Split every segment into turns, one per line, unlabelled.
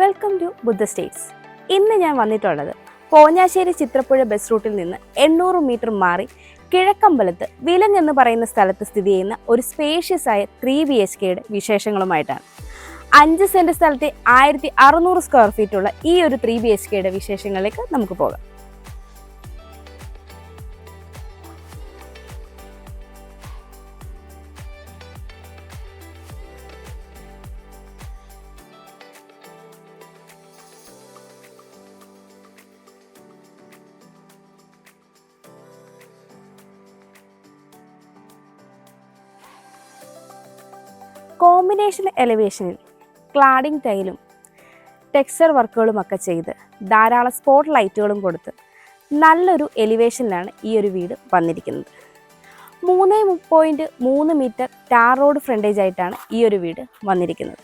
Welcome to Buddha States. ഇന്ന് ഞാൻ വന്നിട്ടുള്ളത് പോഞ്ഞാശ്ശേരി ചിത്രപ്പുഴ ബസ് റൂട്ടിൽ നിന്ന് 800 മീറ്റർ മാറി കിഴക്കമ്പലത്ത് വിലങ്ങ് എന്ന് പറയുന്ന സ്ഥലത്ത് സ്ഥിതി ചെയ്യുന്ന ഒരു സ്പേഷ്യസ് ആയ 3 BHKയുടെ വിശേഷങ്ങളുമായിട്ടാണ്. 5 സെന്റ് സ്ഥലത്തെ 1600 സ്ക്വയർ ഫീറ്റ് ഉള്ള ഈ ഒരു 3 BHKയുടെ വിശേഷങ്ങളിലേക്ക് നമുക്ക് പോകാം. കോമ്പിനേഷൻ എലിവേഷനിൽ ക്ലാഡിംഗ് ടൈലും ടെക്സ്ചർ വർക്കുകളുമൊക്കെ ചെയ്ത് ധാരാളം സ്പോട്ട് ലൈറ്റുകളും കൊടുത്ത് നല്ലൊരു എലിവേഷനിലാണ് ഈ ഒരു വീട് വന്നിരിക്കുന്നത്. 3.3 മീറ്റർ ടാർ റോഡ് ഫ്രണ്ടേജ് ആയിട്ടാണ് ഈ ഒരു വീട് വന്നിരിക്കുന്നത്.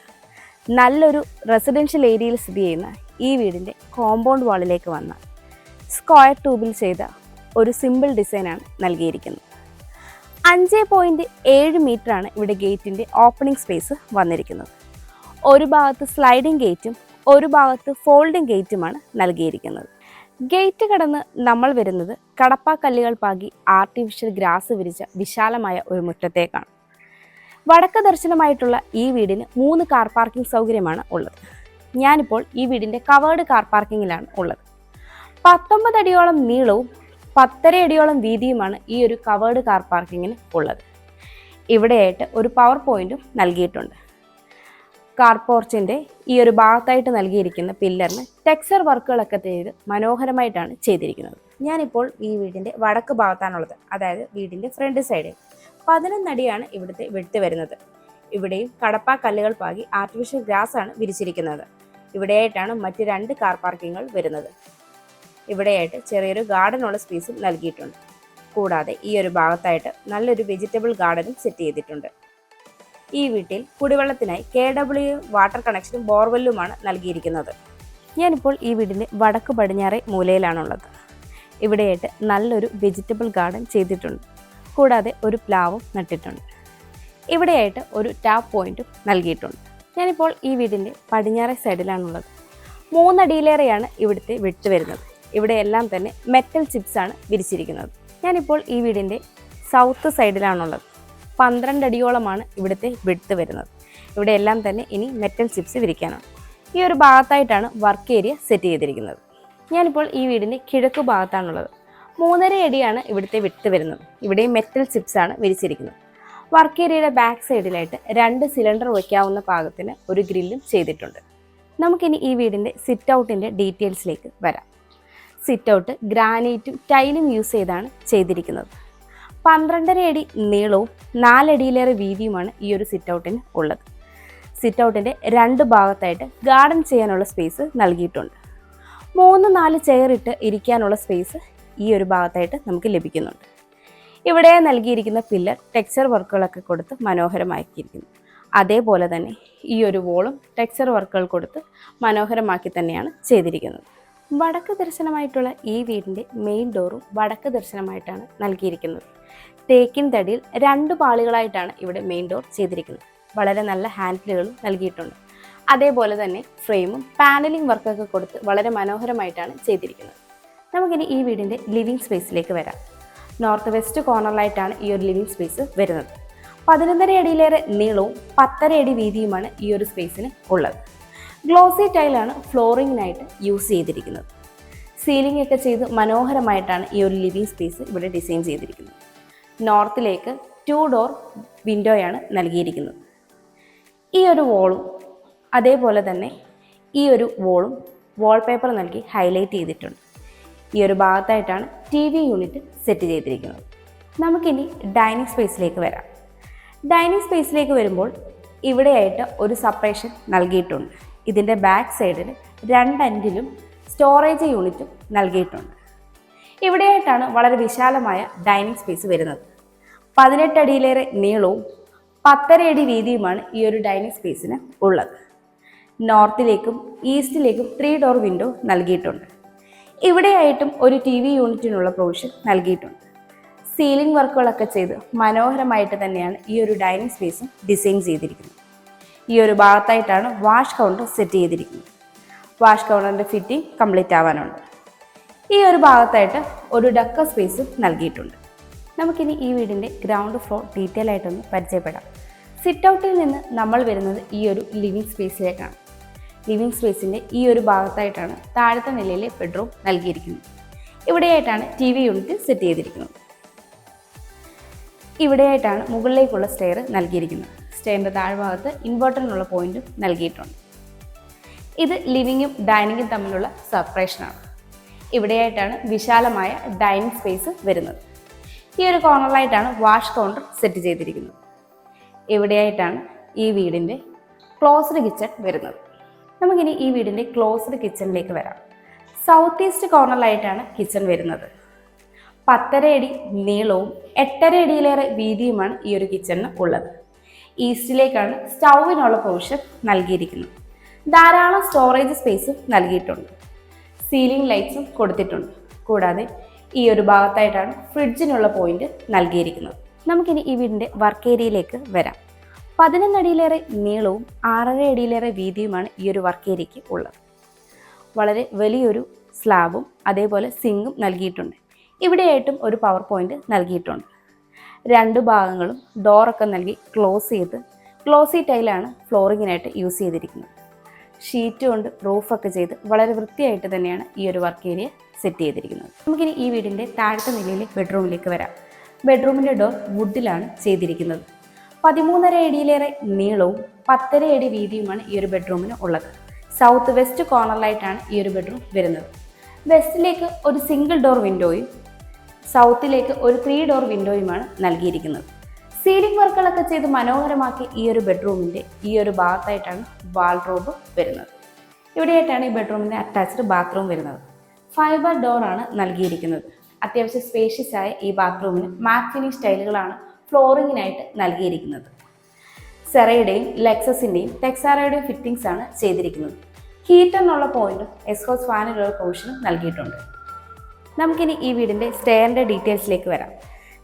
നല്ലൊരു റെസിഡൻഷ്യൽ ഏരിയയിൽ സ്ഥിതി ചെയ്യുന്ന ഈ വീടിൻ്റെ കോമ്പൗണ്ട് വാളിലേക്ക് വന്ന സ്ക്വയർ ട്യൂബിൽ ചെയ്ത ഒരു സിമ്പിൾ ഡിസൈനാണ് നൽകിയിരിക്കുന്നത്. 5.7 മീറ്ററാണ് ഇവിടെ ഗേറ്റിൻ്റെ ഓപ്പണിംഗ് സ്പേസ് വന്നിരിക്കുന്നത്. ഒരു ഭാഗത്ത് സ്ലൈഡിംഗ് ഗേറ്റും ഒരു ഭാഗത്ത് ഫോൾഡിംഗ് ഗേറ്റുമാണ് നൽകിയിരിക്കുന്നത്. ഗേറ്റ് കടന്ന് നമ്മൾ വരുന്നത് കടപ്പാക്കല്ലുകൾ പാകി ആർട്ടിഫിഷ്യൽ ഗ്രാസ് വിരിച്ച വിശാലമായ ഒരു മുറ്റത്തേക്കാണ്. വടക്ക് ദർശനമായിട്ടുള്ള ഈ വീടിന് 3 കാർ പാർക്കിംഗ് സൗകര്യമാണ് ഉള്ളത്. ഞാനിപ്പോൾ ഈ വീടിൻ്റെ കവേർഡ് കാർ പാർക്കിങ്ങിലാണ് ഉള്ളത്. 19 അടിയോളം നീളവും 10.5 അടിയോളം വീതിയുമാണ് ഈ ഒരു കവേർഡ് കാർ പാർക്കിങ്ങിന് ഉള്ളത്. ഇവിടെയായിട്ട് ഒരു പവർ പോയിന്റും നൽകിയിട്ടുണ്ട്. കാർ പോർച്ചിൻ്റെ ഈ ഒരു ഭാഗത്തായിട്ട് നൽകിയിരിക്കുന്ന പില്ലറിന് ടെക്സ്ചർ വർക്കുകളൊക്കെ ചെയ്ത് മനോഹരമായിട്ടാണ് ചെയ്തിരിക്കുന്നത്. ഞാനിപ്പോൾ ഈ വീടിൻ്റെ വടക്ക് ഭാഗത്താണുള്ളത്, അതായത് വീടിൻ്റെ ഫ്രണ്ട് സൈഡിൽ. 11 അടിയാണ് ഇവിടുത്തെ വിഡ്ത് വരുന്നത്. ഇവിടെയും കടപ്പാ കല്ലുകൾ പാകി ആർട്ടിഫിഷ്യൽ ഗ്രാസ് ആണ് വിരിച്ചിരിക്കുന്നത്. ഇവിടെയായിട്ടാണ് മറ്റ് 2 കാർ പാർക്കിങ്ങുകൾ വരുന്നത്. ഇവിടെയായിട്ട് ചെറിയൊരു ഗാർഡനുള്ള സ്പേസും നൽകിയിട്ടുണ്ട്. കൂടാതെ ഈ ഒരു ഭാഗത്തായിട്ട് നല്ലൊരു വെജിറ്റബിൾ ഗാർഡനും സെറ്റ് ചെയ്തിട്ടുണ്ട്. ഈ വീട്ടിൽ കുടിവെള്ളത്തിനായി KW വാട്ടർ കണക്ഷനും ബോർവെല്ലുമാണ് നൽകിയിരിക്കുന്നത്. ഞാനിപ്പോൾ ഈ വീടിൻ്റെ വടക്ക് പടിഞ്ഞാറേ മൂലയിലാണുള്ളത്. ഇവിടെയായിട്ട് നല്ലൊരു വെജിറ്റബിൾ ഗാർഡൻ ചെയ്തിട്ടുണ്ട്. കൂടാതെ ഒരു പ്ലാവും നട്ടിട്ടുണ്ട്. ഇവിടെയായിട്ട് ഒരു ടാപ്പ് പോയിന്റും നൽകിയിട്ടുണ്ട്. ഞാനിപ്പോൾ ഈ വീടിൻ്റെ പടിഞ്ഞാറേ സൈഡിലാണുള്ളത്. 3 അടിയിലേറെയാണ് ഇവിടുത്തെ വിഡ്ത് വരുന്നത്. ഇവിടെയെല്ലാം തന്നെ മെറ്റൽ ചിപ്സാണ് വിരിച്ചിരിക്കുന്നത്. ഞാനിപ്പോൾ ഈ വീടിൻ്റെ സൗത്ത് സൈഡിലാണുള്ളത്. 12 അടിയോളമാണ് ഇവിടുത്തെ വിഡ്ത് വരുന്നത്. ഇവിടെയെല്ലാം തന്നെ ഇനി മെറ്റൽ ചിപ്സ് വിരിക്കാനാണ്. ഈ ഒരു ഭാഗത്തായിട്ടാണ് വർക്ക് ഏരിയ സെറ്റ് ചെയ്തിരിക്കുന്നത്. ഞാനിപ്പോൾ ഈ വീടിൻ്റെ കിഴക്ക് ഭാഗത്താണുള്ളത്. 3.5 അടിയാണ് ഇവിടുത്തെ വിഡ്ത് വരുന്നത്. ഇവിടെയും മെറ്റൽ ചിപ്സാണ് വിരിച്ചിരിക്കുന്നത്. വർക്ക് ഏരിയയുടെ ബാക്ക് സൈഡിലായിട്ട് 2 സിലിണ്ടർ വയ്ക്കാവുന്ന പാകത്തിന് ഒരു ഗ്രില്ലും ചെയ്തിട്ടുണ്ട്. നമുക്കിനി ഈ വീടിൻ്റെ സിറ്റ് ഔട്ടിൻ്റെ ഡീറ്റെയിൽസിലേക്ക് വരാം. സിറ്റ് ഔട്ട് ഗ്രാനൈറ്റും ടൈലും യൂസ് ചെയ്താണ് ചെയ്തിരിക്കുന്നത്. 12.5 അടി നീളവും 4 അടിയിലേറെ വീതിയുമാണ് ഈ ഒരു സിറ്റ് ഔട്ടിന് ഉള്ളത്. സിറ്റ് ഔട്ടിൻ്റെ 2 ഭാഗത്തായിട്ട് ഗാർഡൻ ചെയ്യാനുള്ള സ്പേസ് നൽകിയിട്ടുണ്ട്. 3-4 ചെയർ ഇട്ട് ഇരിക്കാനുള്ള സ്പേസ് ഈ ഒരു ഭാഗത്തായിട്ട് നമുക്ക് ലഭിക്കുന്നുണ്ട്. ഇവിടെ നൽകിയിരിക്കുന്ന പില്ലർ ടെക്സ്ചർ വർക്കുകളൊക്കെ കൊടുത്ത് മനോഹരമാക്കിയിരിക്കുന്നു. അതേപോലെ തന്നെ ഈ ഒരു വോളും ടെക്സ്ചർ വർക്കുകൾ കൊടുത്ത് മനോഹരമാക്കി തന്നെയാണ് ചെയ്തിരിക്കുന്നത്. വടക്ക് ദർശനമായിട്ടുള്ള ഈ വീടിൻ്റെ മെയിൻ ഡോറും വടക്ക് ദർശനമായിട്ടാണ് നൽകിയിരിക്കുന്നത്. തേക്കിൻ തടിയിൽ 2 പാളികളായിട്ടാണ് ഇവിടെ മെയിൻ ഡോർ ചെയ്തിരിക്കുന്നത്. വളരെ നല്ല ഹാൻഡിലുകളും നൽകിയിട്ടുണ്ട്. അതേപോലെ തന്നെ ഫ്രെയിമും പാനലിംഗ് വർക്കൊക്കെ കൊടുത്ത് വളരെ മനോഹരമായിട്ടാണ് ചെയ്തിരിക്കുന്നത്. നമുക്കിനി ഈ വീടിൻ്റെ ലിവിങ് സ്പേസിലേക്ക് വരാം. നോർത്ത് വെസ്റ്റ് കോർണറിലായിട്ടാണ് ഈ ഒരു ലിവിങ് സ്പേസ് വരുന്നത്. 11.5 അടിയിലേറെ നീളവും 10.5 അടി വീതിയുമാണ് ഈ ഒരു സ്പേസിന് ഉള്ളത്. ഗ്ലോസി ടൈലാണ് ഫ്ലോറിങ്ങിനായിട്ട് യൂസ് ചെയ്തിരിക്കുന്നത്. സീലിംഗ് ഒക്കെ ചെയ്ത് മനോഹരമായിട്ടാണ് ഈ ഒരു ലിവിങ് സ്പേസ് ഇവിടെ ഡിസൈൻ ചെയ്തിരിക്കുന്നത്. നോർത്തിലേക്ക് 2 ഡോർ വിൻഡോയാണ് നൽകിയിരിക്കുന്നത്. ഈ ഒരു വോളും അതേപോലെ തന്നെ ഈ ഒരു വോളും വാൾപേപ്പർ നൽകി ഹൈലൈറ്റ് ചെയ്തിട്ടുണ്ട്. ഈ ഒരു ഭാഗത്തായിട്ടാണ് TV യൂണിറ്റ് സെറ്റ് ചെയ്തിരിക്കുന്നത്. നമുക്കിനി ഡൈനിങ് സ്പേസിലേക്ക് വരാം. ഡൈനിങ് സ്പേസിലേക്ക് വരുമ്പോൾ ഇവിടെയായിട്ട് ഒരു സെപ്പറേഷൻ നൽകിയിട്ടുണ്ട്. ഇതിൻ്റെ ബാക്ക് സൈഡിൽ 2 എൻഡിലും സ്റ്റോറേജ് യൂണിറ്റും നൽകിയിട്ടുണ്ട്. ഇവിടെയായിട്ടാണ് വളരെ വിശാലമായ ഡൈനിങ് സ്പേസ് വരുന്നത്. 18 അടിയിലേറെ നീളവും 10.5 അടി വീതിയുമാണ് ഈ ഒരു ഡൈനിങ് സ്പേസിന് ഉള്ളത്. നോർത്തിലേക്കും ഈസ്റ്റിലേക്കും 3 ഡോർ വിൻഡോ നൽകിയിട്ടുണ്ട്. ഇവിടെയായിട്ടും ഒരു TV യൂണിറ്റിനുള്ള പ്രൊവിഷൻ നൽകിയിട്ടുണ്ട്. സീലിംഗ് വർക്കുകളൊക്കെ ചെയ്ത് മനോഹരമായിട്ട് തന്നെയാണ് ഈ ഒരു ഡൈനിങ് സ്പേസും ഡിസൈൻ ചെയ്തിരിക്കുന്നത്. ഈ ഒരു ഭാഗത്തായിട്ടാണ് വാഷ് കൗണ്ടർ സെറ്റ് ചെയ്തിരിക്കുന്നത്. വാഷ് കൗണ്ടറിൻ്റെ ഫിറ്റിംഗ് കംപ്ലീറ്റ് ആവാനുണ്ട്. ഈ ഒരു ഭാഗത്തായിട്ട് ഒരു ഡക്ക സ്പേസും നൽകിയിട്ടുണ്ട്. നമുക്കിനി ഈ വീടിൻ്റെ ഗ്രൗണ്ട് ഫ്ലോർ ഡീറ്റെയിൽ ആയിട്ടൊന്ന് പരിചയപ്പെടാം. സിറ്റ് ഔട്ടിൽ നിന്ന് നമ്മൾ വരുന്നത് ഈ ഒരു ലിവിങ് സ്പേസിലേക്കാണ്. ലിവിങ് സ്പേസിൻ്റെ ഈ ഒരു ഭാഗത്തായിട്ടാണ് താഴത്തെ നിലയിലെ ബെഡ്റൂം നൽകിയിരിക്കുന്നത്. ഇവിടെയായിട്ടാണ് TV യൂണിറ്റ് സെറ്റ് ചെയ്തിരിക്കുന്നത്. ഇവിടെയായിട്ടാണ് മുകളിലേക്കുള്ള സ്റ്റെയർ നൽകിയിരിക്കുന്നത്. സ്റ്റെയറിൻ്റെ താഴ്ഭാഗത്ത് ഇൻവെർട്ടറിനുള്ള പോയിന്റും നൽകിയിട്ടുണ്ട്. ഇത് ലിവിങ്ങും ഡൈനിങ്ങും തമ്മിലുള്ള സെപ്പറേഷനാണ്. ഇവിടെയായിട്ടാണ് വിശാലമായ ഡൈനിങ് സ്പേസ് വരുന്നത്. ഈ ഒരു കോർണറിലായിട്ടാണ് വാഷ് കൗണ്ടർ സെറ്റ് ചെയ്തിരിക്കുന്നത്. ഇവിടെയായിട്ടാണ് ഈ വീടിൻ്റെ ക്ലോസ്ഡ് കിച്ചൺ വരുന്നത്. നമുക്കിനി ഈ വീടിൻ്റെ ക്ലോസ്ഡ് കിച്ചണിലേക്ക് വരാം. സൗത്ത് ഈസ്റ്റ് കോർണറിലായിട്ടാണ് കിച്ചൺ വരുന്നത്. 10.5 അടി നീളവും 8.5 അടിയിലേറെ വീതിയുമാണ് ഈ ഒരു കിച്ചണിന് ഉള്ളത്. ഈസ്റ്റിലേക്കാണ് സ്റ്റൗവിനുള്ള പ്രൊവിഷൻ നൽകിയിരിക്കുന്നത്. ധാരാളം സ്റ്റോറേജ് സ്പേസും നൽകിയിട്ടുണ്ട്. സീലിംഗ് ലൈറ്റ്സും കൊടുത്തിട്ടുണ്ട്. കൂടാതെ ഈ ഒരു ഭാഗത്തായിട്ടാണ് ഫ്രിഡ്ജിനുള്ള പോയിന്റ് നൽകിയിരിക്കുന്നത്. നമുക്കിനി ഈ വീടിൻ്റെ വർക്ക് ഏരിയയിലേക്ക് വരാം. 11 അടിയിലേറെ നീളവും 6.5 അടിയിലേറെ വീതിയുമാണ് ഈ ഒരു വർക്ക് ഏരിയയ്ക്ക് ഉള്ളത്. വളരെ വലിയൊരു സ്ലാബും അതേപോലെ സിങ്കും നൽകിയിട്ടുണ്ട്. ഇവിടെയായിട്ടും ഒരു പവർ പോയിന്റ് നൽകിയിട്ടുണ്ട്. 2 ഭാഗങ്ങളും ഡോറൊക്കെ നൽകി ക്ലോസി ടൈലാണ് ഫ്ലോറിങ്ങിനായിട്ട് യൂസ് ചെയ്തിരിക്കുന്നത്. ഷീറ്റ് കൊണ്ട് റൂഫൊക്കെ ചെയ്ത് വളരെ വൃത്തിയായിട്ട് തന്നെയാണ് ഈ ഒരു വർക്ക് ഏരിയ സെറ്റ് ചെയ്തിരിക്കുന്നത്. നമുക്കിനി ഈ വീടിൻ്റെ താഴത്തെ നിലയിലെ ബെഡ്റൂമിലേക്ക് വരാം. ബെഡ്റൂമിൻ്റെ ഡോർ വുഡിലാണ് ചെയ്തിരിക്കുന്നത്. 13.5 അടിയിലേറെ നീളവും 10.5 അടി വീതിയുമാണ് ഈ ഒരു ബെഡ്റൂമിന് ഉള്ളത്. സൗത്ത് വെസ്റ്റ് കോർണറിലായിട്ടാണ് ഈ ഒരു ബെഡ്റൂം വരുന്നത്. വെസ്റ്റിലേക്ക് ഒരു സിംഗിൾ ഡോർ വിൻഡോയും സൗത്തിലേക്ക് ഒരു 3 ഡോർ വിൻഡോയുമാണ് നൽകിയിരിക്കുന്നത്. സീലിംഗ് വർക്കുകളൊക്കെ ചെയ്ത് മനോഹരമാക്കി ഈ ഒരു ബെഡ്റൂമിൻ്റെ ഈ ഒരു ഭാഗത്തായിട്ടാണ് വാൾഡ്രോബ് വരുന്നത്. ഇവിടെയായിട്ടാണ് ഈ ബെഡ്റൂമിൻ്റെ അറ്റാച്ച്ഡ് ബാത്റൂം വരുന്നത്. ഫൈബർ ഡോറാണ് നൽകിയിരിക്കുന്നത്. അത്യാവശ്യം സ്പേഷ്യസ് ആയ ഈ ബാത്റൂമിന് മാറ്റ് ഫിനിഷ് ടൈലുകളാണ് ഫ്ലോറിങ്ങിനായിട്ട് നൽകിയിരിക്കുന്നത്. സെറയുടെയും ലെക്സസിൻ്റെയും ടെക്സാറയുടെയും ഫിറ്റിംഗ്സ് ആണ് ചെയ്തിരിക്കുന്നത്. ഹീറ്ററിനുള്ള പോയിന്റും എക്സ്ഹോസ്റ്റ് ഫാനിനുള്ള പ്രൊവിഷനും നൽകിയിട്ടുണ്ട്. നമുക്കിനി ഈ വീടിൻ്റെ സ്റ്റെയറിൻ്റെ ഡീറ്റെയിൽസിലേക്ക് വരാം.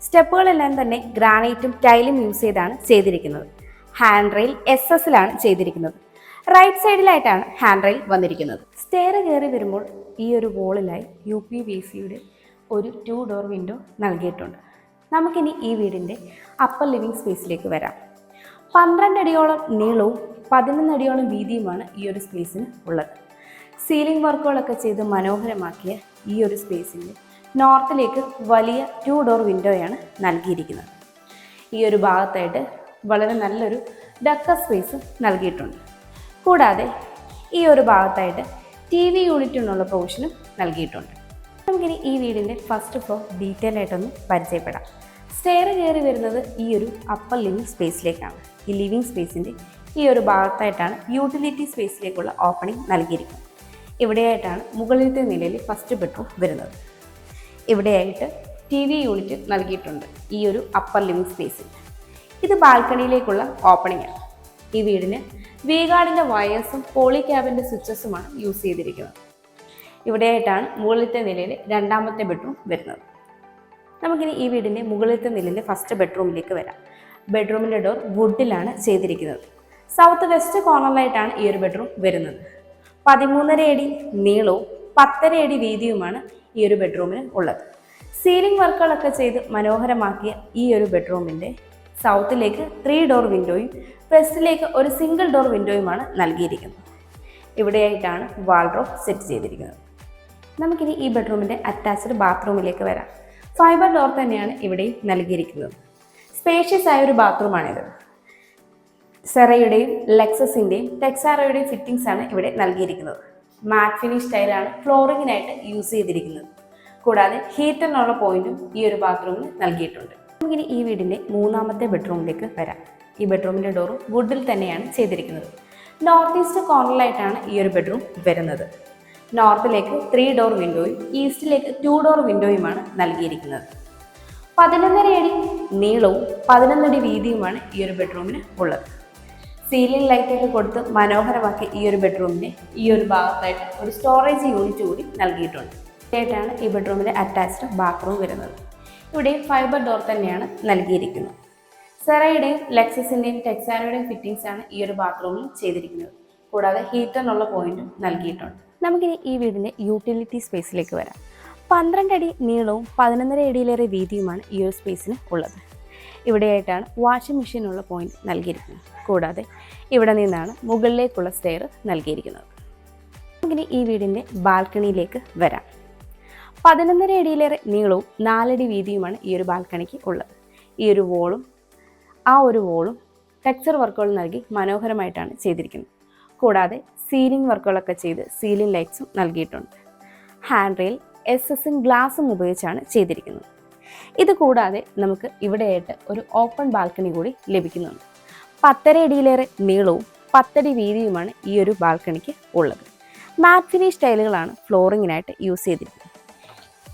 സ്റ്റെപ്പുകളെല്ലാം തന്നെ ഗ്രാനൈറ്റും ടൈലും യൂസ് ചെയ്താണ് ചെയ്തിരിക്കുന്നത്. ഹാൻഡ് റെയിൽ SS-ലാണ് ചെയ്തിരിക്കുന്നത്. റൈറ്റ് സൈഡിലായിട്ടാണ് ഹാൻഡ് റെയിൽ വന്നിരിക്കുന്നത്. സ്റ്റെയർ കയറി വരുമ്പോൾ ഈ ഒരു വോളിലായി UPVCയുടെ ഒരു 2 ഡോർ വിൻഡോ നൽകിയിട്ടുണ്ട്. നമുക്കിനി ഈ വീടിൻ്റെ അപ്പർ ലിവിങ് സ്പേസിലേക്ക് വരാം. 12 അടിയോളം നീളവും 11 അടിയോളം വീതിയുമാണ് ഈ ഒരു സ്പേസിന് ഉള്ളത്. സീലിംഗ് വർക്കുകളൊക്കെ ചെയ്ത് മനോഹരമാക്കിയ ഈ ഒരു സ്പേസിൻ്റെ നോർത്തിലേക്ക് വലിയ 2 ഡോർ വിൻഡോയാണ് നൽകിയിരിക്കുന്നത്. ഈ ഒരു ഭാഗത്തായിട്ട് വളരെ നല്ലൊരു ഡക്ക സ്പേസ് നൽകിയിട്ടുണ്ട്. കൂടാതെ ഈ ഒരു ഭാഗത്തായിട്ട് TV യൂണിറ്റിനുള്ള പ്രൊവിഷനും നൽകിയിട്ടുണ്ട്. നമുക്കിനി ഈ വീടിൻ്റെ ഫസ്റ്റ് ഫ്ലോർ ഡീറ്റെയിൽ ആയിട്ടൊന്ന് പരിചയപ്പെടാം. സ്റ്റെയർ കയറി വരുന്നത് ഈ ഒരു അപ്പർ ലിവിങ് സ്പേസിലേക്കാണ്. ഈ ലിവിങ് സ്പേസിൻ്റെ ഈ ഒരു ഭാഗത്തായിട്ടാണ് യൂട്ടിലിറ്റി സ്പേസിലേക്കുള്ള ഓപ്പണിംഗ് നൽകിയിരിക്കുന്നത്. ഇവിടെയായിട്ടാണ് മുകളിലത്തെ നിലയിൽ ഫസ്റ്റ് ബെഡ്റൂം വരുന്നത്. ഇവിടെയായിട്ട് TV യൂണിറ്റ് നൽകിയിട്ടുണ്ട് ഈ ഒരു അപ്പർ ലിവിങ് സ്പേസിൽ. ഇത് ബാൽക്കണിയിലേക്കുള്ള ഓപ്പണിംഗ് ആണ്. ഈ വീടിന് വീഗാർഡിൻ്റെ വയേഴ്സും പോളി ക്യാബിൻ്റെ സ്വിച്ചസുമാണ് യൂസ് ചെയ്തിരിക്കുന്നത്. ഇവിടെയായിട്ടാണ് മുകളിലത്തെ നിലയിൽ രണ്ടാമത്തെ ബെഡ്റൂം വരുന്നത്. നമുക്കിനി ഈ വീടിൻ്റെ മുകളിലത്തെ നിലയിലെ ഫസ്റ്റ് ബെഡ്റൂമിലേക്ക് വരാം. ബെഡ്റൂമിൻ്റെ ഡോർ വുഡിലാണ് ചെയ്തിരിക്കുന്നത്. സൗത്ത് വെസ്റ്റ് കോർണറിലായിട്ടാണ് ഈ ഒരു ബെഡ്റൂം വരുന്നത്. 13.5 അടി നീളവും 10.5 അടി വീതിയുമാണ് ഈ ഒരു ബെഡ്റൂമിന് ഉള്ളത്. സീലിംഗ് വർക്കുകളൊക്കെ ചെയ്ത് മനോഹരമാക്കിയ ഈ ഒരു ബെഡ്റൂമിൻ്റെ സൗത്തിലേക്ക് 3 ഡോർ വിൻഡോയും വെസ്റ്റിലേക്ക് ഒരു സിംഗിൾ ഡോർ വിൻഡോയുമാണ് നൽകിയിരിക്കുന്നത്. ഇവിടെയായിട്ടാണ് വാൾഡ്രോബ് സെറ്റ് ചെയ്തിരിക്കുന്നത്. നമുക്കിനി ഈ ബെഡ്റൂമിൻ്റെ അറ്റാച്ച്ഡ് ബാത്റൂമിലേക്ക് വരാം. ഫൈബർ ഡോർ തന്നെയാണ് ഇവിടെയും നൽകിയിരിക്കുന്നത്. സ്പേഷ്യസ് ആയ ഒരു ബാത്റൂമാണിത്. സെറയുടെയും ലെക്സസിൻ്റെയും ടെക്സാറയുടെയും ഫിറ്റിംഗ്സ് ആണ് ഇവിടെ നൽകിയിരിക്കുന്നത്. മാറ്റ് ഫിനിഷ് ടൈലാണ് ഫ്ലോറിങ്ങിനായിട്ട് യൂസ് ചെയ്തിരിക്കുന്നത്. കൂടാതെ ഹീറ്ററിനുള്ള പോയിന്റും ഈ ഒരു ബാത്റൂമിൽ നൽകിയിട്ടുണ്ട്. നമുക്കിനി ഈ വീടിൻ്റെ മൂന്നാമത്തെ ബെഡ്റൂമിലേക്ക് വരാം. ഈ ബെഡ്റൂമിൻ്റെ ഡോറും വുഡിൽ തന്നെയാണ് ചെയ്തിരിക്കുന്നത്. നോർത്ത് ഈസ്റ്റ് കോർണറിലായിട്ടാണ് ഈ ഒരു ബെഡ്റൂം വരുന്നത്. നോർത്തിലേക്ക് 3 ഡോർ വിൻഡോയും ഈസ്റ്റിലേക്ക് 2 ഡോർ വിൻഡോയുമാണ് നൽകിയിരിക്കുന്നത്. 11.5 അടി നീളവും 11 അടി വീതിയുമാണ് ഈ ഒരു ബെഡ്റൂമിന് ഉള്ളത്. സീലിംഗ് ലൈറ്റൊക്കെ കൊടുത്ത് മനോഹരമാക്കി ഈ ഒരു ബെഡ്റൂമിൻ്റെ ഈ ഒരു ഭാഗത്തായിട്ട് ഒരു സ്റ്റോറേജ് യൂണിറ്റ് കൂടി നൽകിയിട്ടുണ്ട്. ആയിട്ടാണ് ഈ ബെഡ്റൂമിൻ്റെ അറ്റാച്ച്ഡ് ബാത്റൂം വരുന്നത്. ഇവിടെ ഫൈബർ ഡോർ തന്നെയാണ് നൽകിയിരിക്കുന്നത്. സെറയുടെയും ലെക്സസിൻ്റെയും ടെക്സാറയുടെയും ഫിറ്റിംഗ്സ് ആണ് ഈ ഒരു ബാത്റൂമിൽ ചെയ്തിരിക്കുന്നത്. കൂടാതെ ഹീറ്ററിനുള്ള പോയിന്റും നൽകിയിട്ടുണ്ട്. നമുക്കിനി ഈ വീടിൻ്റെ യൂട്ടിലിറ്റി സ്പേസിലേക്ക് വരാം. 12 അടി നീളവും 11.5 അടിയിലേറെ വീതിയുമാണ് ഈ ഒരു സ്പേസിന് ഉള്ളത്. ഇവിടെയായിട്ടാണ് വാഷിംഗ് മെഷീനുള്ള പോയിന്റ് നൽകിയിരിക്കുന്നത്. കൂടാതെ ഇവിടെ നിന്നാണ് മുകളിലേക്കുള്ള സ്റ്റെയർ നൽകിയിരിക്കുന്നത്. നമുക്കിനി ഈ വീടിൻ്റെ ബാൽക്കണിയിലേക്ക് വരാം. 11.5 അടിയിലേറെ നീളവും 4 അടി വീതിയുമാണ് ഈ ഒരു ബാൽക്കണിക്ക് ഉള്ളത്. ഈ ഒരു വോളും ടെക്സ്ചർ വർക്കുകൾ നൽകി മനോഹരമായിട്ടാണ് ചെയ്തിരിക്കുന്നത്. കൂടാതെ സീലിംഗ് വർക്കുകളൊക്കെ ചെയ്ത് സീലിംഗ് ലൈറ്റ്സും നൽകിയിട്ടുണ്ട്. ഹാൻഡ് റെയിൽ SS ഗ്ലാസും ഉപയോഗിച്ചാണ് ചെയ്തിരിക്കുന്നത്. ഇത് കൂടാതെ നമുക്ക് ഇവിടെയായിട്ട് ഒരു ഓപ്പൺ ബാൽക്കണി കൂടി ലഭിക്കുന്നുണ്ട്. 10.5 അടിയിലേറെ നീളവും 10 അടി വീതിയുമാണ് ഈ ഒരു ബാൽക്കണിക്ക് ഉള്ളത്. മാറ്റ് ഫിനിഷ് ടൈലുകളാണ് ഫ്ലോറിങ്ങിനായിട്ട് യൂസ് ചെയ്തിരിക്കുന്നത്.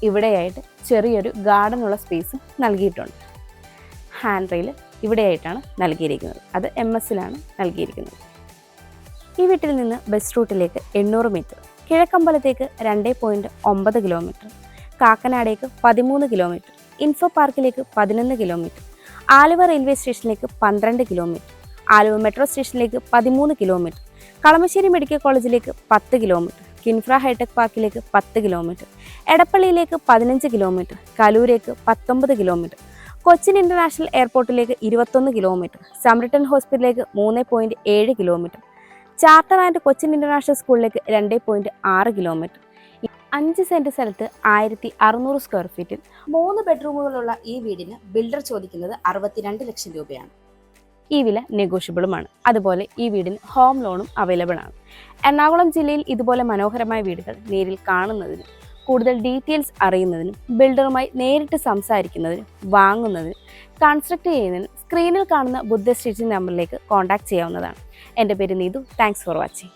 ഇവിടെയായിട്ട് ചെറിയൊരു ഗാർഡനുള്ള സ്പേസും നൽകിയിട്ടുണ്ട്. ഹാൻഡ് റെയിൽ ഇവിടെയായിട്ടാണ് നൽകിയിരിക്കുന്നത്. അത് MS-ലാണ് നൽകിയിരിക്കുന്നത്. ഈ വീട്ടിൽ നിന്ന് ബസ് റൂട്ടിലേക്ക് 800 മീറ്റർ, കിഴക്കമ്പലത്തേക്ക് 2.9 കിലോമീറ്റർ, കാക്കനാടേക്ക് 13 കിലോമീറ്റർ, ഇൻഫോ പാർക്കിലേക്ക് 11 കിലോമീറ്റർ, ആലുവ റെയിൽവേ സ്റ്റേഷനിലേക്ക് 12 കിലോമീറ്റർ, ആലുവ മെട്രോ സ്റ്റേഷനിലേക്ക് 13 കിലോമീറ്റർ, കളമശ്ശേരി മെഡിക്കൽ കോളേജിലേക്ക് 10 കിലോമീറ്റർ, കിൻഫ്ര ഹൈടെക് പാർക്കിലേക്ക് 10 കിലോമീറ്റർ, എടപ്പള്ളിയിലേക്ക് 15 കിലോമീറ്റർ, കലൂരേക്ക് 19 കിലോമീറ്റർ, കൊച്ചിൻ ഇൻ്റർനാഷണൽ എയർപോർട്ടിലേക്ക് 21 കിലോമീറ്റർ, സംരട്ടൺ ഹോസ്പിറ്റലിലേക്ക് 3.7 kilometre, charter and Cochin international സ്കൂളിലേക്ക് 2.6 കിലോമീറ്റർ. 5 സെൻറ്റ് സ്ഥലത്ത് 1600 സ്ക്വയർ ഫീറ്റിൽ 3 ബെഡ്റൂമുകളുള്ള ഈ വീടിന് ബിൽഡർ ചോദിക്കുന്നത് 62 ലക്ഷം രൂപയാണ്. ഈ വില നെഗോഷ്യബിളുമാണ്. അതുപോലെ ഈ വീടിന് ഹോം ലോണും അവൈലബിൾ ആണ്. എറണാകുളം ജില്ലയിൽ ഇതുപോലെ മനോഹരമായ വീടുകൾ നേരിൽ കാണുന്നതിനും കൂടുതൽ ഡീറ്റെയിൽസ് അറിയുന്നതിനും ബിൽഡറുമായി നേരിട്ട് സംസാരിക്കുന്നതിനും വാങ്ങുന്നതിനും കൺസ്ട്രക്ട് ചെയ്യുന്നതിനും സ്ക്രീനിൽ കാണുന്ന ബുദ്ധ സ്റ്റിച്ചിങ് നമ്പറിലേക്ക് കോൺടാക്ട് ചെയ്യാവുന്നതാണ്. എൻ്റെ പേര് നീതു. Thanks for watching.